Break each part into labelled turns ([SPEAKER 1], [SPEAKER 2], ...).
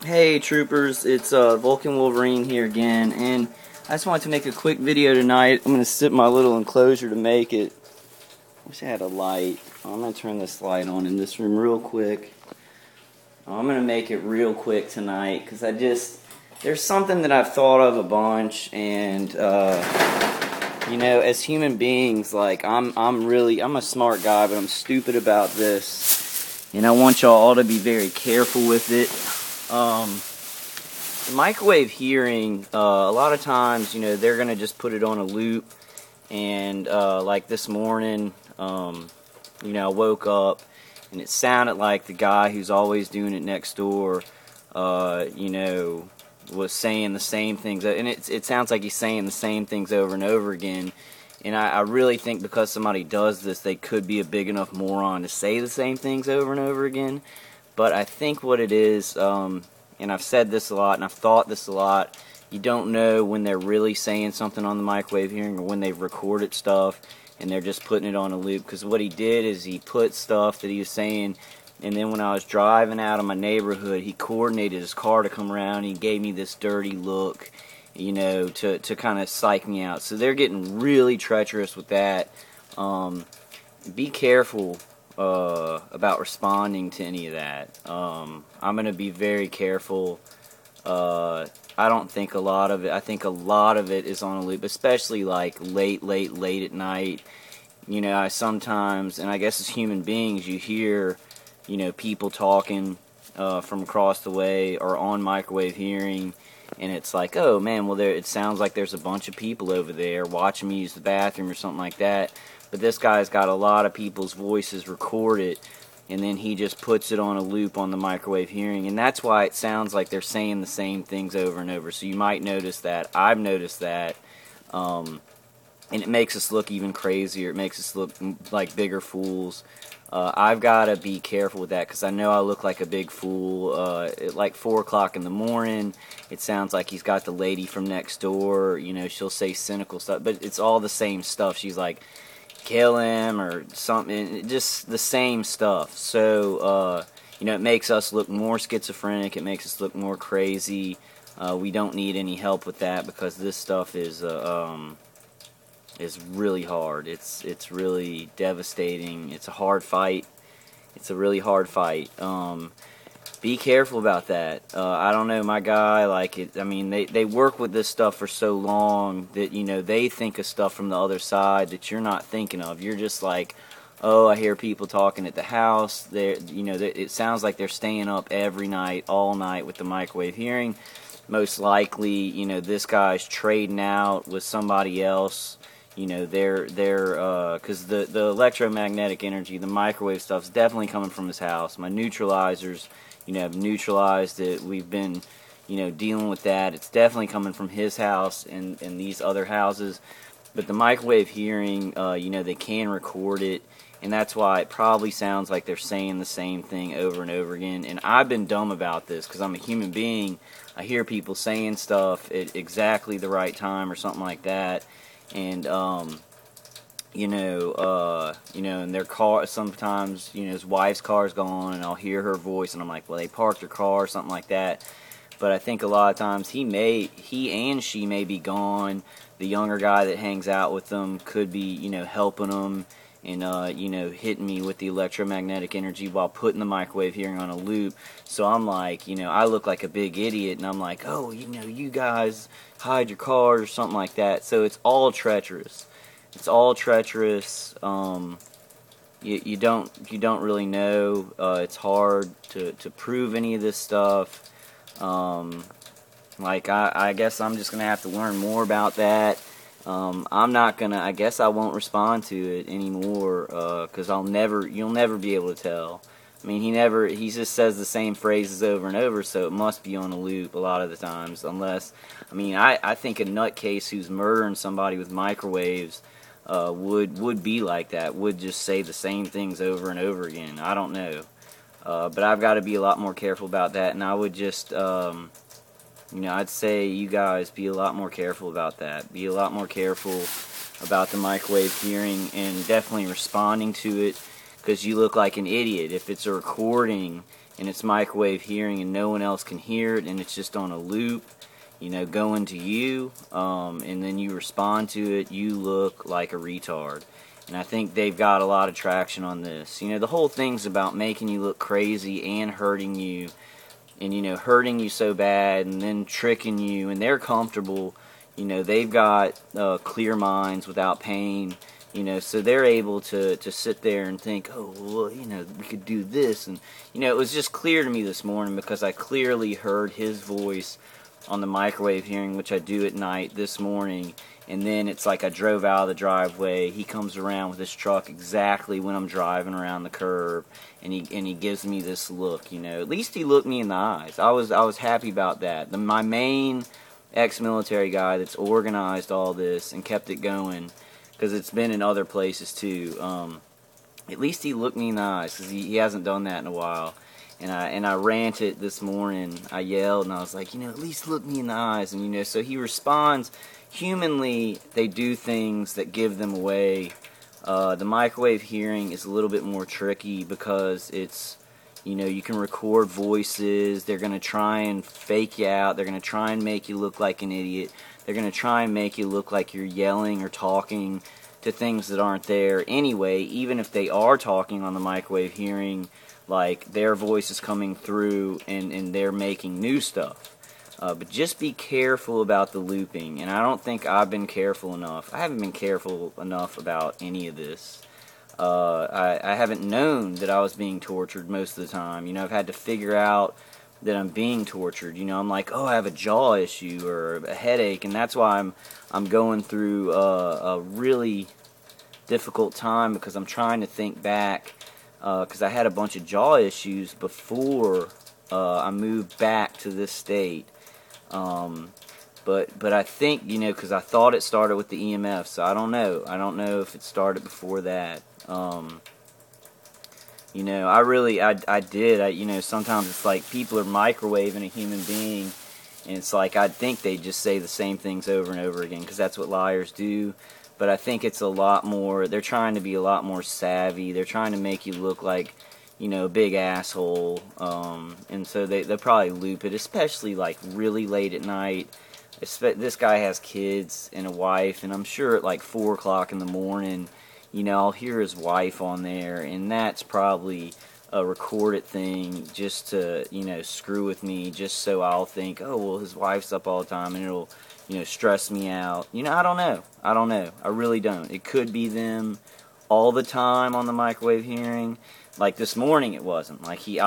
[SPEAKER 1] Hey troopers, it's Vulcan Wolverine here again, and I just wanted to make a quick video tonight. I'm going to sit my little enclosure to make it. Wish I had a light. I'm going to turn this light on in this room real quick. I'm going to make it real quick tonight because there's something that I've thought of a bunch, and you know, as human beings, like I'm a smart guy, but I'm stupid about this, and I want y'all all to be very careful with it. Microwave hearing, a lot of times, you know, they're going to just put it on a loop, and like this morning, you know, I woke up, and it sounded like the guy who's always doing it next door, you know, was saying the same things, and it sounds like he's saying the same things over and over again, and I really think because somebody does this, they could be a big enough moron to say the same things over and over again. But I think what it is, and I've said this a lot, and I've thought this a lot, you don't know when they're really saying something on the microwave hearing or when they've recorded stuff and they're just putting it on a loop. Because what he did is he put stuff that he was saying, and then when I was driving out of my neighborhood, he coordinated his car to come around, and he gave me this dirty look, you know, to kind of psych me out. So they're getting really treacherous with that. Be careful about responding to any of that. I'm going to be very careful. I don't think a lot of it, I think a lot of it is on a loop, especially like late at night. You know, I sometimes, and I guess as human beings, you hear, you know, people talking from across the way or on microwave hearing, and it's like, oh man, well it sounds like there's a bunch of people over there watching me use the bathroom or something like that. But this guy's got a lot of people's voices recorded, and then he just puts it on a loop on the microwave hearing, and that's why it sounds like they're saying the same things over and over. So you might notice that. I've noticed that, and it makes us look even crazier. It makes us look like bigger fools. I've got to be careful with that because I know I look like a big fool. At like 4 o'clock in the morning, it sounds like he's got the lady from next door. You know, she'll say cynical stuff, but it's all the same stuff. She's like, kill him or something, just the same stuff. So you know, it makes us look more schizophrenic, it makes us look more crazy. We don't need any help with that because this stuff is really hard. It's really devastating. It's a hard fight. It's a really hard fight. Be careful about that. I don't know, my guy, like it. I mean, they work with this stuff for so long that, you know, they think of stuff from the other side that you're not thinking of. You're just like, oh, I hear people talking at the house. You know, it sounds like they're staying up every night, all night with the microwave hearing. Most likely, you know, this guy's trading out with somebody else. You know, because the electromagnetic energy, the microwave stuff, is definitely coming from his house. My neutralizers, you know, have neutralized it. We've been, you know, dealing with that. It's definitely coming from his house and these other houses. But the microwave hearing, you know, they can record it, and that's why it probably sounds like they're saying the same thing over and over again. And I've been dumb about this because I'm a human being. I hear people saying stuff at exactly the right time or something like that. And you know, and their car, sometimes, you know, his wife's car's gone, and I'll hear her voice, and I'm like, well, they parked their car or something like that. But I think a lot of times he and she may be gone. The younger guy that hangs out with them could be, you know, helping them and you know, hitting me with the electromagnetic energy while putting the microwave hearing on a loop. So I'm like, you know, I look like a big idiot, and I'm like, oh, you know, you guys hide your cars or something like that. So it's all treacherous. It's all treacherous. You don't really know. It's hard to prove any of this stuff. Like I guess I'm just gonna have to learn more about that. I'm not gonna. I guess I won't respond to it anymore because you'll never be able to tell. I mean, he just says the same phrases over and over, so it must be on a loop a lot of the times. Unless, I mean, I think a nutcase who's murdering somebody with microwaves would be like that. Would just say the same things over and over again. I don't know, but I've got to be a lot more careful about that. And I would just, you know, I'd say you guys be a lot more careful about that. Be a lot more careful about the microwave hearing and definitely responding to it, because you look like an idiot. If it's a recording and it's microwave hearing and no one else can hear it, and it's just on a loop, you know, going to you, and then you respond to it, you look like a retard. And I think they've got a lot of traction on this. You know, the whole thing's about making you look crazy and hurting you, and, you know, hurting you so bad and then tricking you, and they're comfortable. You know, they've got clear minds without pain, you know, so they're able to sit there and think, oh, well, you know, we could do this. And, you know, it was just clear to me this morning because I clearly heard his voice on the microwave hearing, which I do at night, this morning. And then it's like I drove out of the driveway. He comes around with his truck exactly when I'm driving around the curve, and he gives me this look. You know, at least he looked me in the eyes. I was happy about that. My main ex-military guy that's organized all this and kept it going, because it's been in other places too. At least he looked me in the eyes, because he hasn't done that in a while. And I ranted this morning. I yelled and I was like, you know, at least look me in the eyes. And, you know, so he responds. Humanly, they do things that give them away. The microwave hearing is a little bit more tricky because it's, you know, you can record voices. They're going to try and fake you out. They're going to try and make you look like an idiot. They're going to try and make you look like you're yelling or talking to things that aren't there anyway, even if they are talking on the microwave hearing, like their voice is coming through and they're making new stuff. But just be careful about the looping, and I don't think I've been careful enough. I haven't been careful enough about any of this. I haven't known that I was being tortured most of the time. You know, I've had to figure out that I'm being tortured. You know, I'm like, oh, I have a jaw issue or a headache, and that's why I'm going through a really difficult time, because I'm trying to think back, because I had a bunch of jaw issues before I moved back to this state. But I think, you know, because I thought it started with the EMF, so I don't know. I don't know if it started before that. You know, I did. You know, sometimes it's like people are microwaving a human being, and it's like I'd think they just say the same things over and over again, because that's what liars do. But I think it's a lot more, they're trying to be a lot more savvy. They're trying to make you look like, you know, a big asshole. And so they'll probably loop it, especially like really late at night. This guy has kids and a wife, and I'm sure at like 4 o'clock in the morning, you know, I'll hear his wife on there, and that's probably a recorded thing just to, you know, screw with me, just so I'll think, oh, well, his wife's up all the time, and it'll, you know, stress me out. You know, I don't know. I really don't. It could be them all the time on the microwave hearing. Like this morning it wasn't. Like he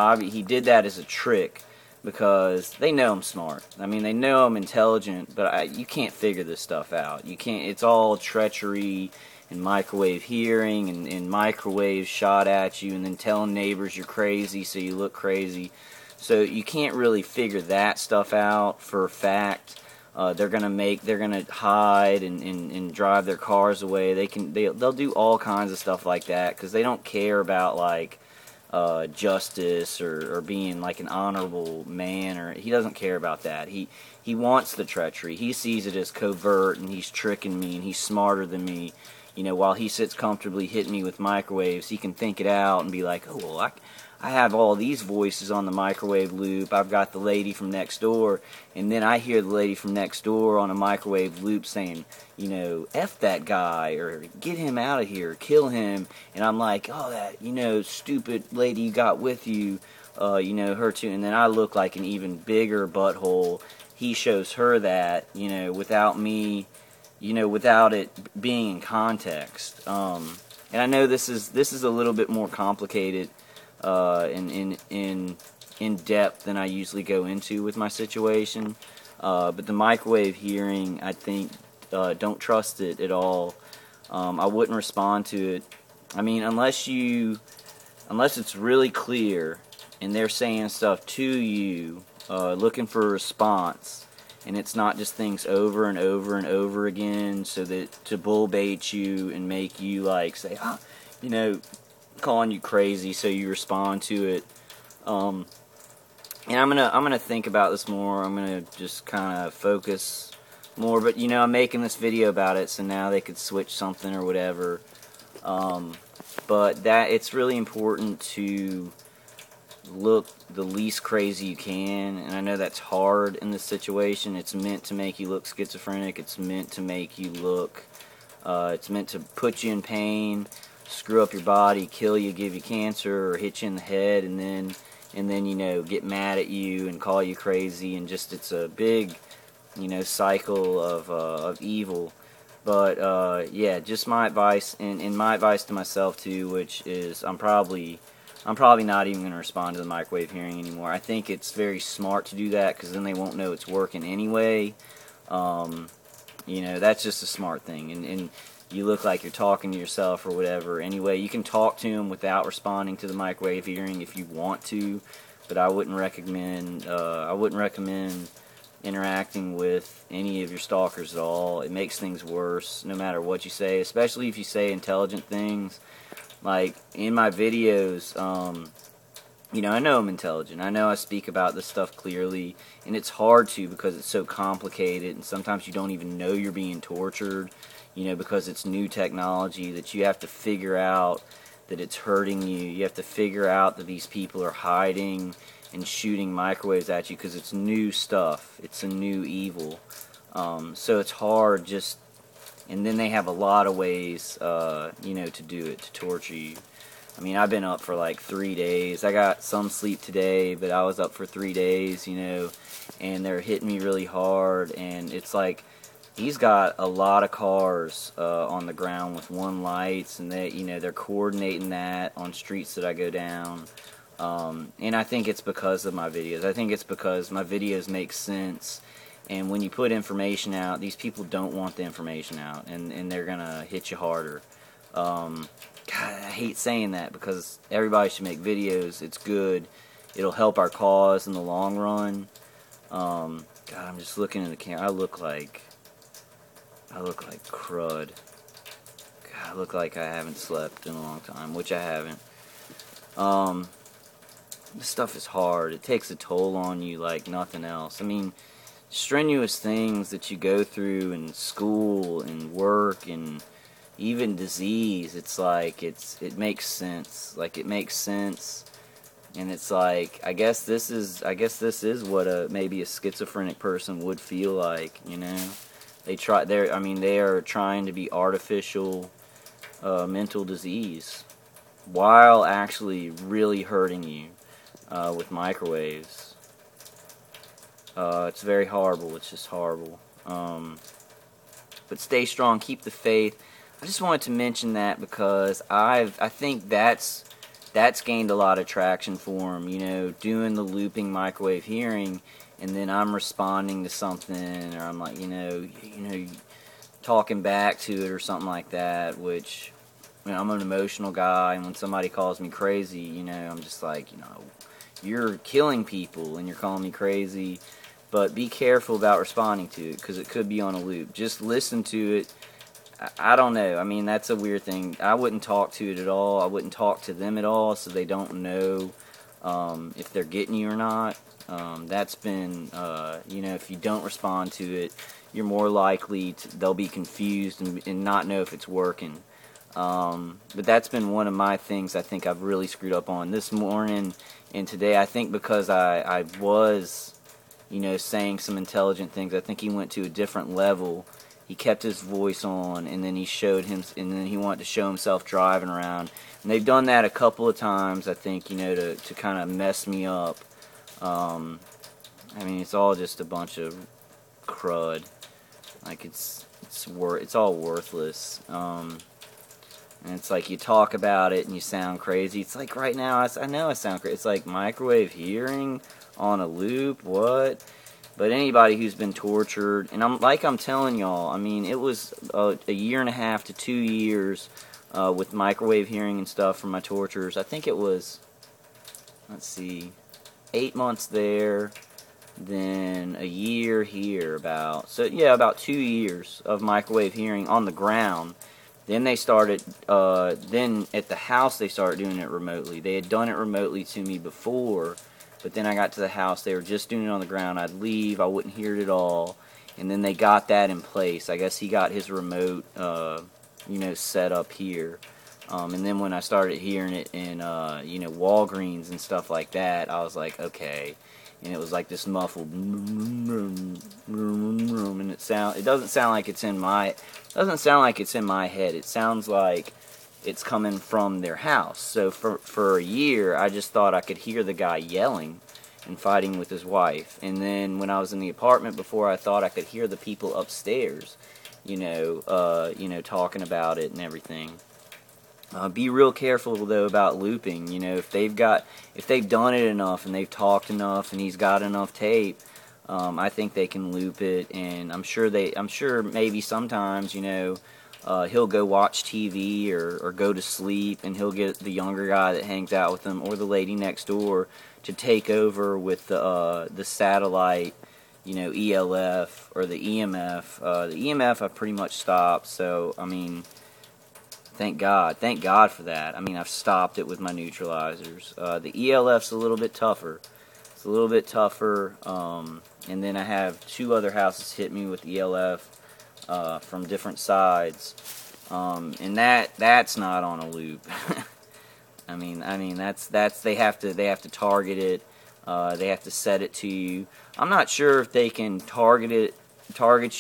[SPEAKER 1] did that as a trick, because they know I'm smart. I mean, they know I'm intelligent, but you can't figure this stuff out. You can't. It's all treachery and microwave hearing and microwave shot at you, and then telling neighbors you're crazy so you look crazy. So you can't really figure that stuff out for a fact. They're gonna hide and drive their cars away. They'll do all kinds of stuff like that, because they don't care about like justice or being like an honorable man, or he doesn't care about that. He wants the treachery. He sees it as covert, and he's tricking me, and he's smarter than me. You know, while he sits comfortably hitting me with microwaves, he can think it out and be like, oh, well, I have all these voices on the microwave loop. I've got the lady from next door, and then I hear the lady from next door on a microwave loop saying, you know, F that guy, or get him out of here, kill him. And I'm like, oh, that, you know, stupid lady you got with you, you know, her too. And then I look like an even bigger butthole. He shows her that, you know, without me, you know, without it being in context. And I know this is a little bit more complicated in depth than I usually go into with my situation, but the microwave hearing, I think, don't trust it at all. I wouldn't respond to it. I mean, unless it's really clear and they're saying stuff to you, looking for a response, and it's not just things over and over and over again, so that to bull bait you and make you like say, you know, calling you crazy, so you respond to it. And I'm gonna think about this more. I'm gonna just kind of focus more. But you know, I'm making this video about it, so now they could switch something or whatever. But that it's really important to, look the least crazy you can, and I know that's hard in this situation. It's meant to make you look schizophrenic. It's meant to make you look, it's meant to put you in pain, screw up your body, kill you, give you cancer, or hit you in the head, and then you know, get mad at you and call you crazy, and just, it's a big, you know, cycle of evil. But yeah, just my advice, and my advice to myself too, which is I'm probably not even going to respond to the microwave hearing anymore. I think it's very smart to do that, because then they won't know it's working anyway. You know, that's just a smart thing, and you look like you're talking to yourself or whatever. Anyway, you can talk to them without responding to the microwave hearing if you want to, but I wouldn't recommend interacting with any of your stalkers at all. It makes things worse no matter what you say, especially if you say intelligent things. Like in my videos, you know, I know I'm intelligent. I know I speak about this stuff clearly, and it's hard to, because it's so complicated, and sometimes you don't even know you're being tortured, you know, because it's new technology that you have to figure out that it's hurting you. You have to figure out that these people are hiding and shooting microwaves at you, because it's new stuff. It's a new evil. So it's hard just, and then they have a lot of ways, you know, to do it, to torture you. I mean, I've been up for like 3 days. I got some sleep today, but I was up for 3 days, you know, and they're hitting me really hard, and it's like, he's got a lot of cars on the ground with one lights, and they, you know, they're coordinating that on streets that I go down. And I think it's because of my videos. I think it's because my videos make sense, and when you put information out, these people don't want the information out, and they're gonna hit you harder. God, I hate saying that, because everybody should make videos. It's good. It'll help our cause in the long run. God, I'm just looking in the camera. I look like crud. God, I look like I haven't slept in a long time, which I haven't. This stuff is hard. It takes a toll on you like nothing else. I mean, strenuous things that you go through in school and work and even disease, it's like, it makes sense. Like, it makes sense, and it's like, I guess this is what maybe a schizophrenic person would feel like, you know. They are trying to be artificial mental disease while actually really hurting you with microwaves. It's very horrible. It's just horrible. But stay strong. Keep the faith. I just wanted to mention that, because I think that's gained a lot of traction for him. You know, doing the looping microwave hearing, and then I'm responding to something, or I'm like, you know, talking back to it or something like that. Which, you know, I'm an emotional guy, and when somebody calls me crazy, you know, I'm just like, you know, you're killing people and you're calling me crazy. But be careful about responding to it, because it could be on a loop. Just listen to it. I don't know. I mean, that's a weird thing. I wouldn't talk to it at all. I wouldn't talk to them at all, so they don't know if they're getting you or not. That's been, you know, if you don't respond to it, you're more likely they'll be confused and not know if it's working. But that's been one of my things I think I've really screwed up on this morning and today. I think because I was, you know, saying some intelligent things. I think he went to a different level. He kept his voice on, and then he wanted to show himself driving around. And they've done that a couple of times, I think, you know, to kind of mess me up. I mean, it's all just a bunch of crud. Like, it's all worthless. And it's like, you talk about it and you sound crazy. It's like, right now, I know I sound crazy. It's like, microwave hearing on a loop, what? But anybody who's been tortured, and I'm telling y'all, I mean, it was a year and a half to 2 years with microwave hearing and stuff from my torturers. I think it was, let's see, 8 months there, then a year here about. So yeah, about 2 years of microwave hearing on the ground. Then they started, then at the house they started doing it remotely. They had done it remotely to me before, but then I got to the house, they were just doing it on the ground. I'd leave, I wouldn't hear it at all, and then they got that in place. I guess he got his remote, you know, set up here. And then when I started hearing it in, you know, Walgreens and stuff like that, I was like, okay. And it was like this muffled, and it doesn't sound like it's in my, head. It sounds like it's coming from their house. So for a year, I just thought I could hear the guy yelling and fighting with his wife. And then when I was in the apartment before, I thought I could hear the people upstairs, you know, talking about it and everything. Be real careful though about looping. You know, if they've done it enough and they've talked enough and he's got enough tape, I think they can loop it. And I'm sure maybe sometimes, you know, he'll go watch TV or go to sleep, and he'll get the younger guy that hangs out with him or the lady next door to take over with the satellite, you know, ELF or the EMF. The EMF I've pretty much stopped. So I mean, thank God for that. I mean, I've stopped it with my neutralizers. The ELF's a little bit tougher. It's a little bit tougher. And then I have 2 other houses hit me with ELF from different sides, and that's not on a loop. I mean that's they have to target it. They have to set it to you. I'm not sure if they can target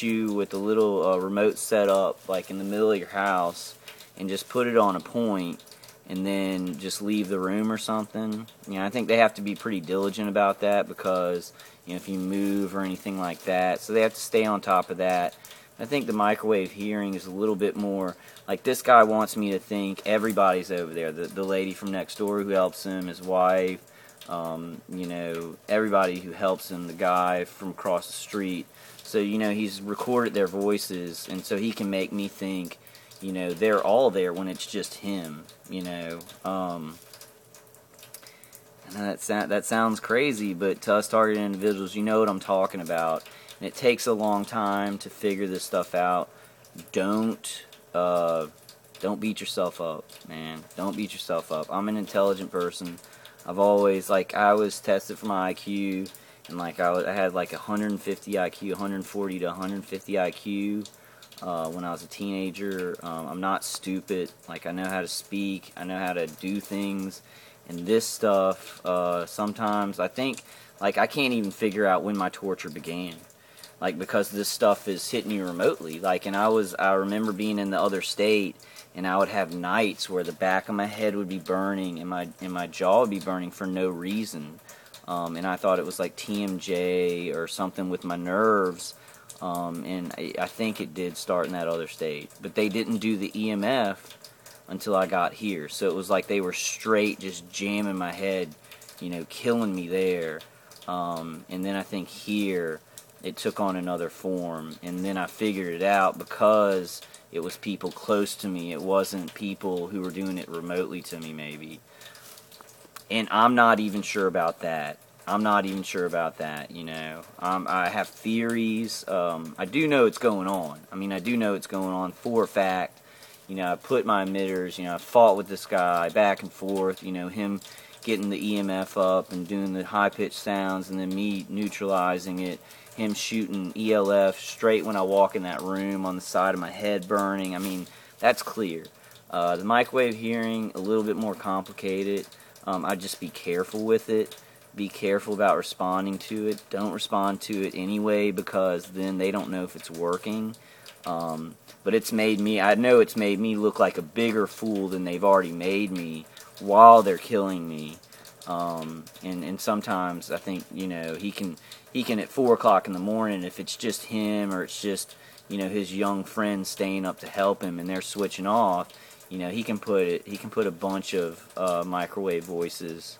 [SPEAKER 1] you with a little remote setup like in the middle of your house and just put it on a point and then just leave the room or something. You know, I think they have to be pretty diligent about that, because you know, if you move or anything like that, so they have to stay on top of that. I think the microwave hearing is a little bit more like, this guy wants me to think everybody's over there. The lady from next door who helps him, his wife, you know, everybody who helps him, the guy from across the street. So, you know, he's recorded their voices, and so he can make me think, you know, they're all there when it's just him, you know. And that sounds crazy, but to us targeted individuals, you know what I'm talking about. And it takes a long time to figure this stuff out. Don't beat yourself up, man. Don't beat yourself up. I'm an intelligent person. I've always, like, I was tested for my IQ, and like I had like 150 IQ, 140 to 150 IQ when I was a teenager. I'm not stupid. Like, I know how to speak. I know how to do things. And this stuff, sometimes I think, like, I can't even figure out when my torture began. Like, because this stuff is hitting you remotely. Like, and I remember being in the other state, and I would have nights where the back of my head would be burning and my jaw would be burning for no reason. And I thought it was like TMJ or something with my nerves. And I think it did start in that other state. But they didn't do the EMF until I got here. So it was like they were straight just jamming my head, you know, killing me there. And then I think here it took on another form, and then I figured it out because it was people close to me. It wasn't people who were doing it remotely to me, maybe. And I'm not even sure about that. You know. I have theories. I do know it's going on. I mean, I do know it's going on for a fact. You know, I put my emitters, you know, I fought with this guy back and forth, you know, him getting the EMF up and doing the high-pitched sounds, and then me neutralizing it, him shooting ELF straight when I walk in that room on the side of my head burning. I mean, that's clear. The microwave hearing, a little bit more complicated. I'd just be careful with it. Be careful about responding to it. Don't respond to it anyway, because then they don't know if it's working. But it's made me, I know it's made me look like a bigger fool than they've already made me while they're killing me. And sometimes I think, you know, he can at 4 o'clock in the morning, if it's just him or it's just, you know, his young friends staying up to help him and they're switching off, you know, he can put a bunch of microwave voices,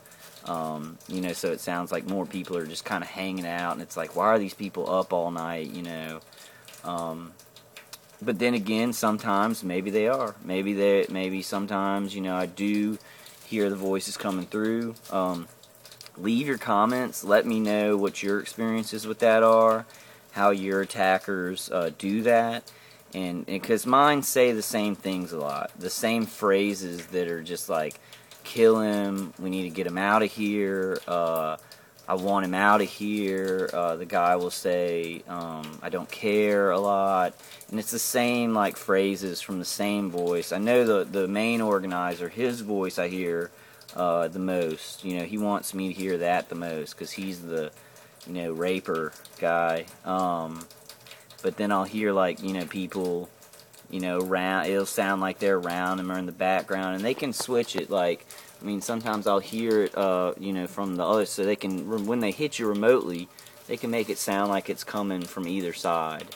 [SPEAKER 1] you know, so it sounds like more people are just kind of hanging out, and it's like, why are these people up all night, you know? But then again, sometimes maybe they are. Maybe sometimes, you know, I do hear the voices coming through. Leave your comments. Let me know what your experiences with that are, how your attackers do that. And because mine say the same things a lot. The same phrases that are just like, kill him, we need to get him out of here, I want him out of here. The guy will say, I don't care a lot. And it's the same like phrases from the same voice. I know the main organizer, his voice I hear the most. You know, he wants me to hear that the most because he's the, you know, raper guy. But then I'll hear like, you know, people, you know, round. It'll sound like they're around him or in the background, and they can switch it. Like, I mean, sometimes I'll hear it, you know, from the other, so they can, when they hit you remotely, they can make it sound like it's coming from either side.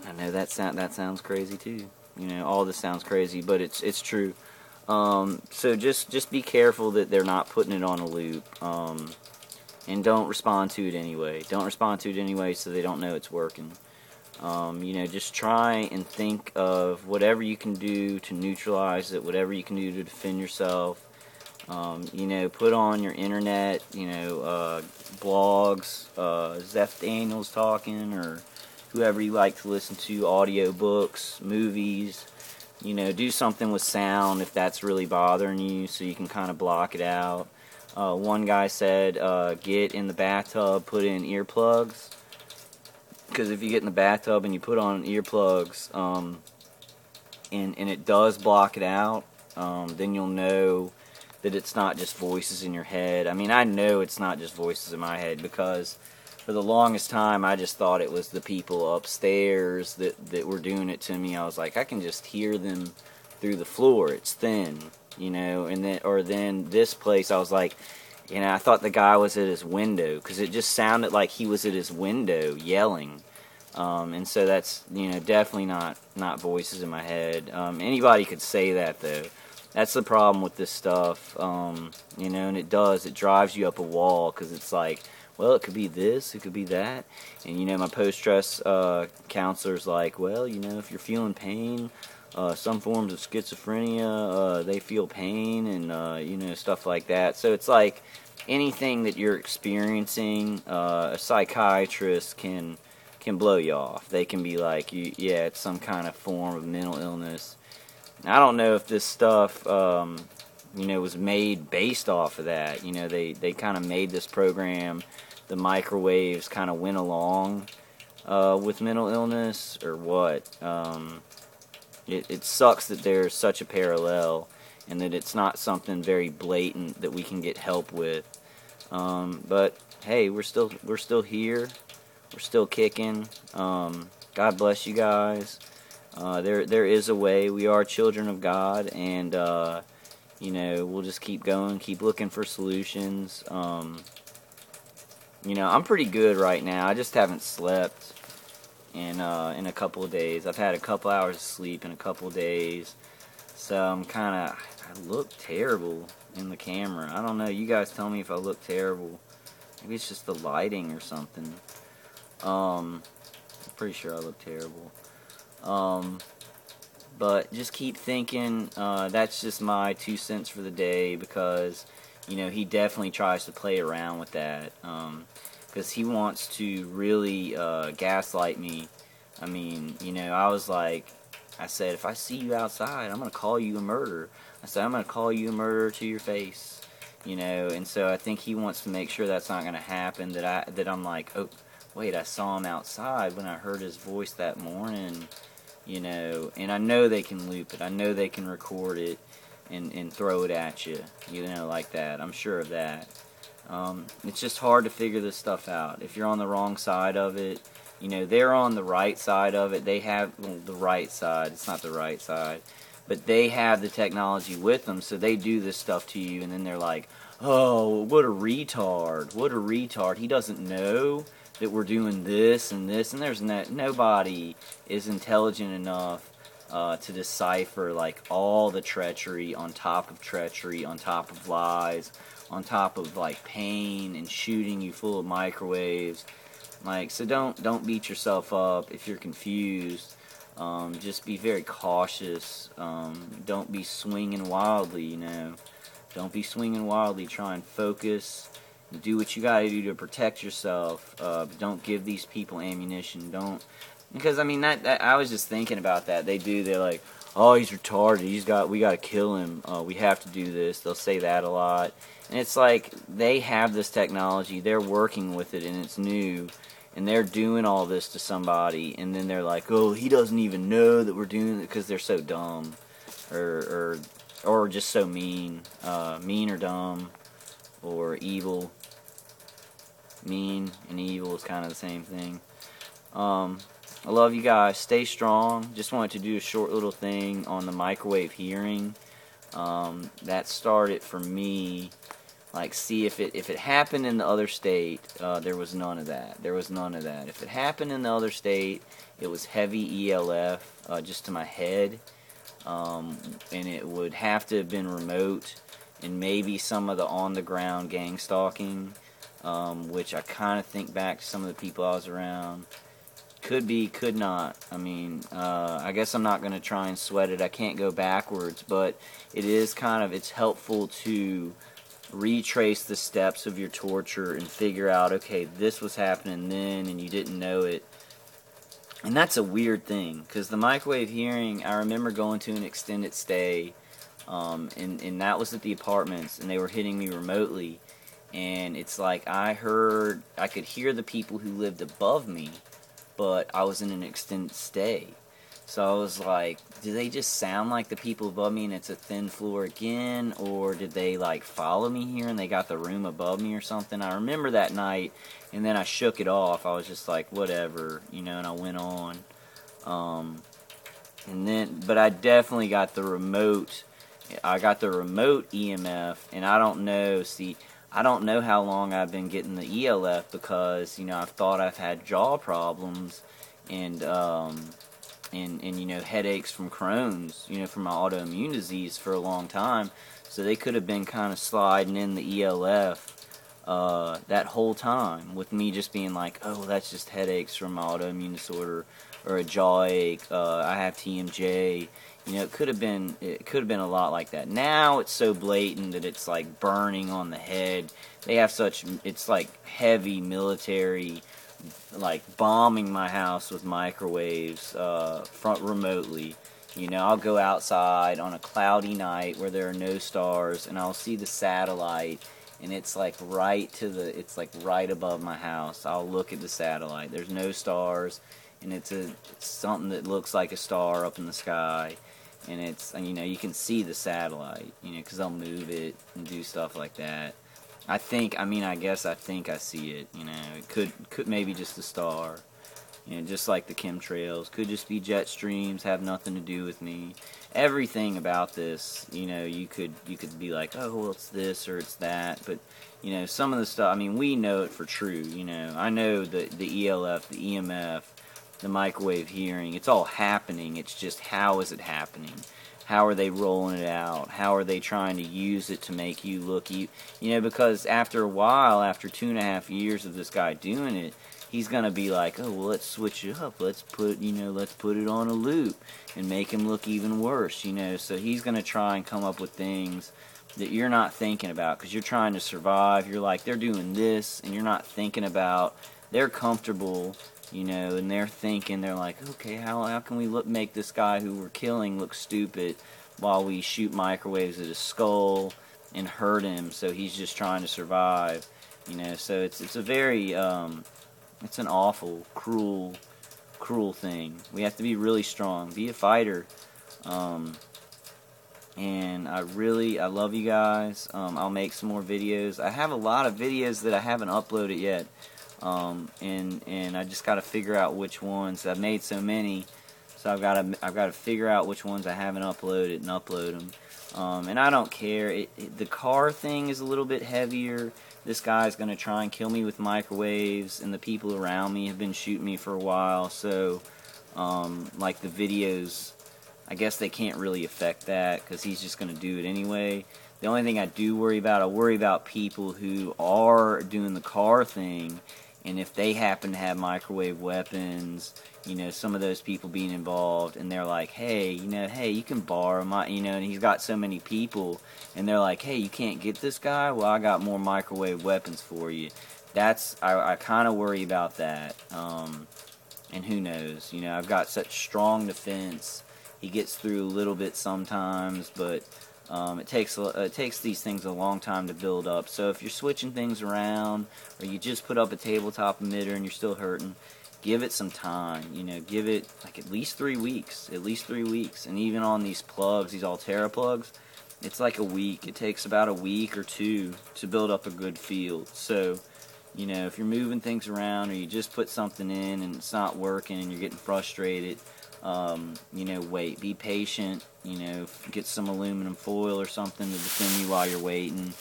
[SPEAKER 1] I know that sounds crazy too. You know, all this sounds crazy, but it's true. So just be careful that they're not putting it on a loop, and don't respond to it anyway. Don't respond to it anyway, so they don't know it's working. You know, just try and think of whatever you can do to neutralize it, whatever you can do to defend yourself. You know, put on your internet, you know, blogs, Zeph Daniels talking, or whoever you like to listen to, audio books, movies. You know, do something with sound if that's really bothering you, so you can kind of block it out. One guy said, get in the bathtub, put in earplugs. Because if you get in the bathtub and you put on earplugs, and it does block it out, then you'll know that it's not just voices in your head. I mean, I know it's not just voices in my head, because for the longest time I just thought it was the people upstairs that were doing it to me. I was like, I can just hear them through the floor. It's thin, you know. And then this place, I was like, you know, I thought the guy was at his window, because it just sounded like he was at his window yelling. And so that's, you know, definitely not voices in my head. Anybody could say that, though. That's the problem with this stuff, you know, and it drives you up a wall, because it's like, well, it could be this, it could be that. And, you know, my post-stress counselor's like, well, you know, if you're feeling pain, some forms of schizophrenia, they feel pain, and, you know, stuff like that. So it's like anything that you're experiencing, a psychiatrist can blow you off. They can be like, yeah, it's some kind of form of mental illness. I don't know if this stuff, you know, was made based off of that. You know, they kind of made this program. The microwaves kind of went along with mental illness, or what. It sucks that there's such a parallel, and that it's not something very blatant that we can get help with. But hey, we're still here. We're still kicking. God bless you guys. There is a way. We are children of God, and you know, we'll just keep going, keep looking for solutions. You know, I'm pretty good right now. I just haven't slept in a couple of days. I've had a couple hours of sleep in a couple of days, so I look terrible in the camera. I don't know. You guys tell me if I look terrible. Maybe it's just the lighting or something. I'm pretty sure I look terrible. But just keep thinking. That's just my 2 cents for the day, because, you know, he definitely tries to play around with that, because he wants to really gaslight me. I mean, you know, I said, if I see you outside, I'm going to call you a murderer. I said, I'm going to call you a murderer to your face. You know, and so I think he wants to make sure that's not going to happen, that I'm like, oh, wait, I saw him outside when I heard his voice that morning, you know, and I know they can loop it. I know they can record it and throw it at you, you know, like that. I'm sure of that. It's just hard to figure this stuff out. If you're on the wrong side of it, you know, they're on the right side of it. They have, well, the right side. It's not the right side. But they have the technology with them, so they do this stuff to you, and then they're like, oh, what a retard. What a retard. He doesn't know that we're doing this, and there's nobody is intelligent enough to decipher, like, all the treachery on top of lies, on top of, like, pain and shooting you full of microwaves. Like, so don't beat yourself up if you're confused. Just be very cautious. Don't be swinging wildly, you know. Don't be swinging wildly. Try and focus. Do what you gotta do to protect yourself. But don't give these people ammunition. Don't, because I mean, that I was just thinking about that. They're like, oh, he's retarded, we got to kill him, we have to do this. They'll say that a lot. And it's like, they have this technology, they're working with it, and it's new, and they're doing all this to somebody, and then they're like, oh, he doesn't even know that we're doing it, because they're so dumb, or just so mean, mean or dumb, or evil. Mean and evil is kind of the same thing. I love you guys. Stay strong. Just wanted to do a short little thing on the microwave hearing. That started for me. Like, see if it happened in the other state, there was none of that. There was none of that. If it happened in the other state, it was heavy ELF, just to my head, and it would have to have been remote, and maybe some of the on-the-ground gang stalking, which I kind of think back to some of the people I was around. Could be, could not. I mean, I guess I'm not going to try and sweat it. I can't go backwards, but it is kind of, it's helpful to retrace the steps of your torture and figure out, okay, this was happening then and you didn't know it. And that's a weird thing, because the microwave hearing, I remember going to an extended stay, and that was at the apartments, and they were hitting me remotely, and it's like I could hear the people who lived above me, but I was in an extended stay. So I was like, do they just sound like the people above me and it's a thin floor again? Or did they like follow me here and they got the room above me or something? I remember that night, and then I shook it off. I was just like, whatever, you know, and I went on. But I definitely got the remote. I got the remote EMF, and I don't know, I don't know how long I've been getting the ELF, because, you know, I've thought I've had jaw problems and you know, headaches from Crohn's, you know, from my autoimmune disease for a long time. So they could have been kind of sliding in the ELF that whole time, with me just being like, oh, that's just headaches from my autoimmune disorder, or a jaw ache, I have TMJ. You know, it could have been a lot like that. Now it's so blatant that it's like burning on the head. They have such, it's like heavy military, like bombing my house with microwaves remotely. You know, I'll go outside on a cloudy night where there are no stars, and I'll see the satellite, and it's like it's like right above my house. I'll look at the satellite. There's no stars, and it's something that looks like a star up in the sky, and you know, you can see the satellite, you know, because they'll move it and do stuff like that. I think I see it, you know. It could maybe just a star, you know, just like the chemtrails. Could just be jet streams, have nothing to do with me. Everything about this, you know, you could be like, oh, well, it's this or it's that, but, you know, some of the stuff, I mean, we know it for true, you know. I know the ELF, the EMF, the microwave hearing, it's all happening. It's just, how is it happening? How are they rolling it out? How are they trying to use it to make you look, you know, because after a while, after 2.5 years of this guy doing it, he's going to be like, oh, well, let's switch it up. Let's put it on a loop and make him look even worse, you know. So he's going to try and come up with things that you're not thinking about, because you're trying to survive. You're like, they're doing this, and you're not thinking about, they're comfortable, you know, and they're thinking, they're like, okay, how can we make this guy who we're killing look stupid while we shoot microwaves at his skull and hurt him, so he's just trying to survive, you know. So it's a very, it's an awful, cruel thing. We have to be really strong, be a fighter, and I love you guys. I'll make some more videos. I have a lot of videos that I haven't uploaded yet. And I just got to figure out which ones. I've made so many, so I've got to figure out which ones I haven't uploaded and upload them. And I don't care. The car thing is a little bit heavier. This guy's gonna try and kill me with microwaves, and the people around me have been shooting me for a while. So, like the videos, I guess they can't really affect that, because he's just gonna do it anyway. The only thing I do worry about people who are doing the car thing, and if they happen to have microwave weapons, you know, some of those people being involved, and they're like, hey, you know, hey, you can borrow my, you know, and he's got so many people, and they're like, hey, you can't get this guy? Well, I got more microwave weapons for you. I kind of worry about that, and who knows, you know, I've got such strong defense, He gets through a little bit sometimes, but it takes these things a long time to build up. So if you're switching things around, or you just put up a tabletop emitter and you're still hurting, give it some time. You know, give it like at least 3 weeks. At least 3 weeks. And even on these plugs, these Altera plugs, it's like a week. It takes about a week or two to build up a good field. So, you know, if you're moving things around, or you just put something in and it's not working and you're getting frustrated, you know, wait. Be patient. You know, get some aluminum foil or something to defend you while you're waiting.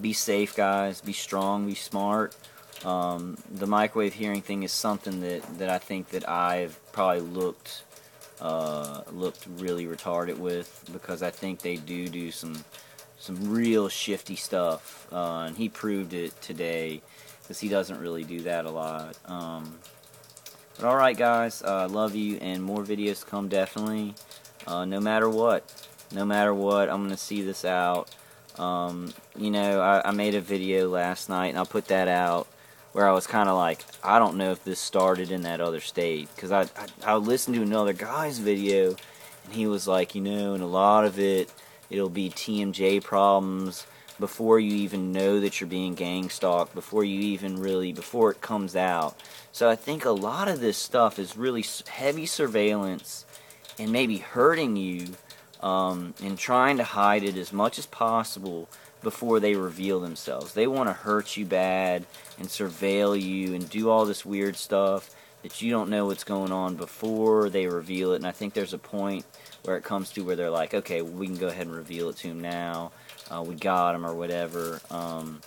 [SPEAKER 1] Be safe, guys. Be strong. Be smart. The microwave hearing thing is something that I think that I've probably looked really retarded with, because I think they do some real shifty stuff, and he proved it today, because he doesn't really do that a lot. But alright, guys, love you, and more videos to come, definitely. No matter what, I'm going to see this out. You know, I made a video last night, and I'll put that out, where I was kind of like, I don't know if this started in that other state, because I listened to another guy's video, and he was like, you know, and a lot of it'll be TMJ problems before you even know that you're being gang stalked, before it comes out. So I think a lot of this stuff is really heavy surveillance and maybe hurting you, and trying to hide it as much as possible before they reveal themselves. They want to hurt you bad and surveil you and do all this weird stuff that you don't know what's going on before they reveal it. And I think there's a point where it comes to where they're like, okay, we can go ahead and reveal it to him now. We got him, or whatever. I'm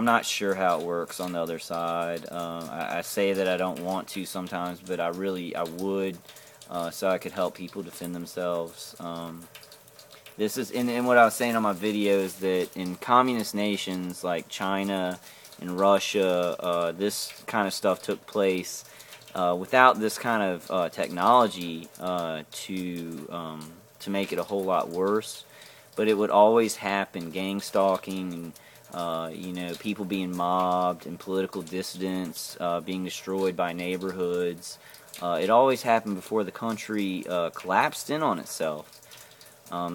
[SPEAKER 1] not sure how it works on the other side. I say that I don't want to sometimes, but I would, so I could help people defend themselves. This is, and what I was saying on my video is that in communist nations like China and Russia, this kind of stuff took place without this kind of technology to make it a whole lot worse. But it would always happen: gang stalking, and you know, people being mobbed, and political dissidents being destroyed by neighborhoods. It always happened before the country collapsed in on itself.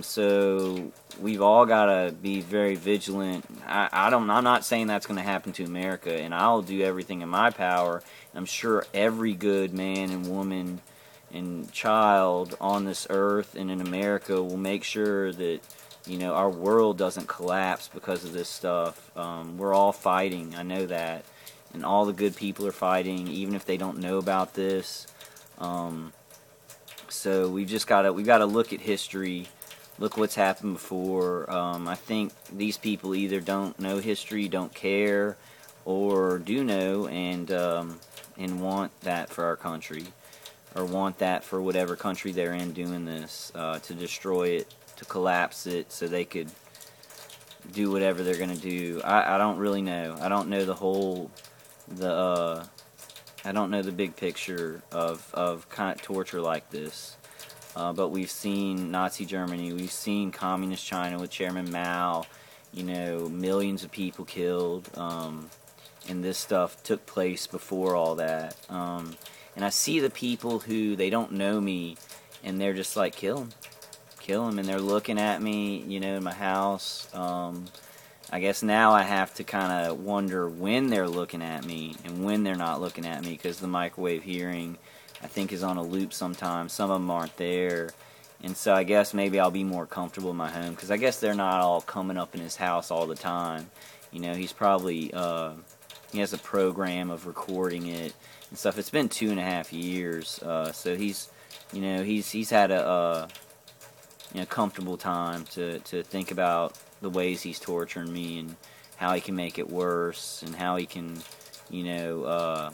[SPEAKER 1] So we've all got to be very vigilant. I'm not saying that's going to happen to America, and I'll do everything in my power. I'm sure every good man and woman and child on this earth and in America will make sure that, you know, our world doesn't collapse because of this stuff. We're all fighting, I know that, and all the good people are fighting, even if they don't know about this. So we've got to look at history. Look what's happened before. I think these people either don't know history, don't care, or do know and want that for our country, or want that for whatever country they're in doing this, to destroy it, to collapse it, so they could do whatever they're going to do. I don't really know. I don't know I don't know the big picture of kind of torture like this. But we've seen Nazi Germany, we've seen Communist China with Chairman Mao, you know, millions of people killed, and this stuff took place before all that. And I see the people who, they don't know me, and they're just like, kill him, and they're looking at me, you know, in my house. I guess now I have to kind of wonder when they're looking at me and when they're not looking at me, because the microwave hearing, I think, is on a loop sometimes. Some of them aren't there. And so I guess maybe I'll be more comfortable in my home, because I guess they're not all coming up in his house all the time. You know, he's probably, he has a program of recording it and stuff. It's been 2.5 years, so he's, you know, he's had a you know, comfortable time to think about the ways he's torturing me and how he can make it worse, and how he can, you know,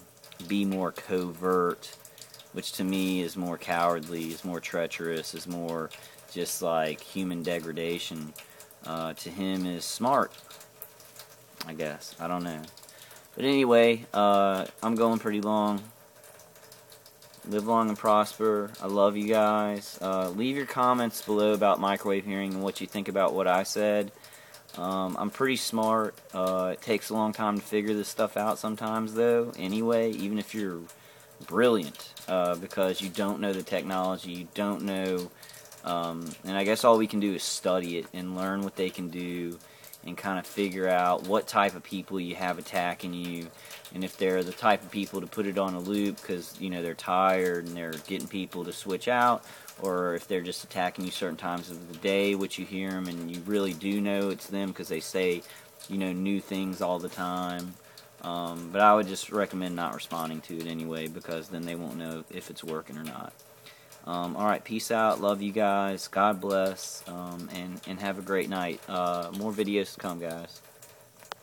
[SPEAKER 1] be more covert, which to me is more cowardly, is more treacherous, is more just like human degradation. To him is smart, I guess. I don't know. But anyway, I'm going pretty long. Live long and prosper. I love you guys. Leave your comments below about microwave hearing and what you think about what I said. I'm pretty smart. It takes a long time to figure this stuff out sometimes, though. Anyway, even if you're brilliant, because you don't know the technology, you don't know, and I guess all we can do is study it and learn what they can do and kind of figure out what type of people you have attacking you, and if they're the type of people to put it on a loop because, you know, they're tired and they're getting people to switch out, or if they're just attacking you certain times of the day, which you hear them and you really do know it's them because they say, you know, new things all the time. But I would just recommend not responding to it anyway, because then they won't know if it's working or not. Alright, peace out. Love you guys. God bless. And have a great night. More videos to come, guys.